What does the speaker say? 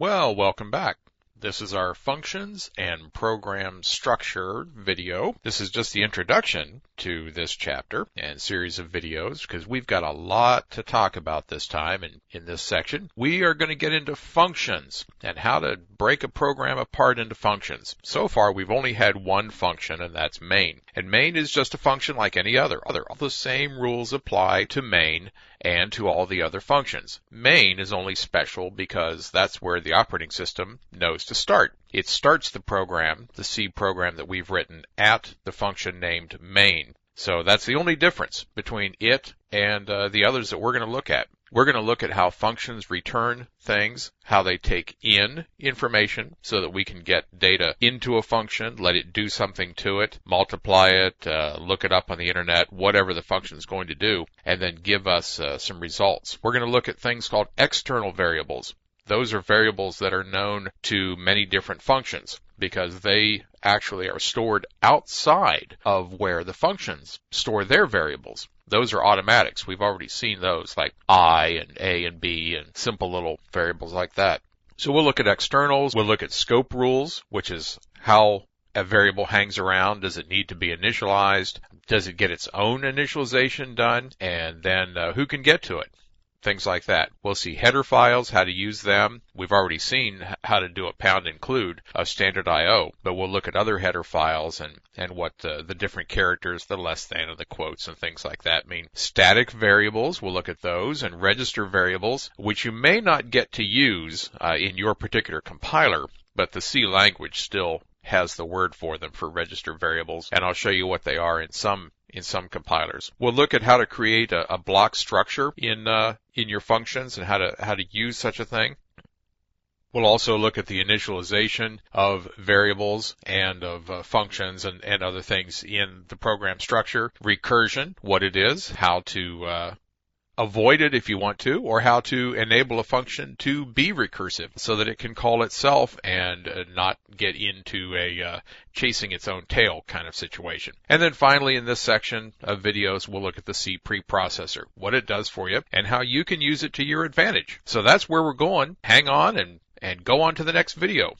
Well, welcome back. This is our functions and program structure video. This is just the introduction to this chapter and series of videos because we've got a lot to talk about this time in this section. We are going to get into functions and how to break a program apart into functions. So far, we've only had one function, and that's main. And main is just a function like any other. All the same rules apply to main and to all the other functions. Main is only special because that's where the operating system knows to start. It starts the program, the C program that we've written, at the function named main. So that's the only difference between it and the others that we're going to look at. We're going to look at how functions return things, how they take in information so that we can get data into a function, let it do something to it, multiply it, look it up on the internet, whatever the function is going to do, and then give us some results. We're going to look at things called external variables. Those are variables that are known to many different functions because they actually are stored outside of where the functions store their variables. Those are automatics. We've already seen those like I and A and B and simple little variables like that. So we'll look at externals. We'll look at scope rules, which is how a variable hangs around. Does it need to be initialized? Does it get its own initialization done? And then who can get to it? Things like that. We'll see header files, how to use them. We've already seen how to do a pound include of standard I/O, but we'll look at other header files and what the different characters, the less than and the quotes and things like that mean. Static variables, we'll look at those, and register variables, which you may not get to use in your particular compiler, but the C language still has the word for them for register variables, and I'll show you what they are in some compilers. We'll look at how to create a block structure in your functions and how to use such a thing. We'll also look at the initialization of variables and of functions and other things in the program structure. Recursion, what it is, how to avoid it if you want to, or how to enable a function to be recursive so that it can call itself and not get into a chasing its own tail kind of situation. And then finally, in this section of videos, we'll look at the C preprocessor, what it does for you, and how you can use it to your advantage. So that's where we're going. Hang on and go on to the next video.